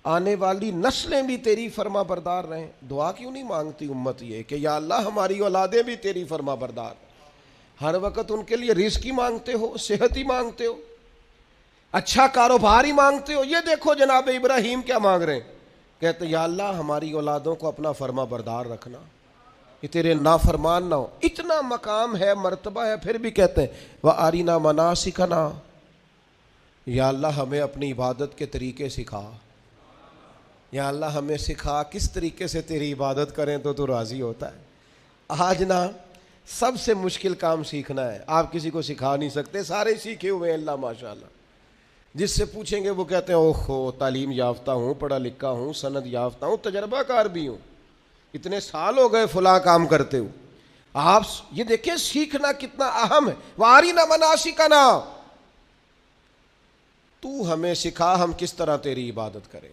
آنے والی نسلیں بھی تیری فرما بردار رہیں. دعا کیوں نہیں مانگتی امت یہ کہ یا اللہ ہماری اولادیں بھی تیری فرما بردار. ہر وقت ان کے لیے رزق ہی مانگتے ہو, صحت ہی مانگتے ہو, اچھا کاروبار ہی مانگتے ہو. یہ دیکھو جناب ابراہیم کیا مانگ رہے ہیں, کہتے یا اللہ ہماری اولادوں کو اپنا فرما بردار رکھنا, یہ تیرے نافرمان نہ ہو. اتنا مقام ہے, مرتبہ ہے, پھر بھی کہتے ہیں وَأَرِنَا مَنَاسِكَنَا, یا اللہ ہمیں اپنی عبادت کے طریقے سکھا. یا اللہ ہمیں سکھا کس طریقے سے تیری عبادت کریں تو راضی ہوتا ہے. آج نا سب سے مشکل کام سیکھنا ہے. آپ کسی کو سکھا نہیں سکتے, سارے سیکھے ہوئے ہیں اللہ ماشاءاللہ. جس سے پوچھیں گے وہ کہتے ہیں اوہو تعلیم یافتہ ہوں, پڑھا لکھا ہوں, سند یافتہ ہوں, تجربہ کار بھی ہوں, اتنے سال ہو گئے فلاں کام کرتے ہو. آپ یہ دیکھیں سیکھنا کتنا اہم ہے. وَأَرِنَا مَنَاسِكَنَا, تو ہمیں سکھا ہم کس طرح تیری عبادت کریں.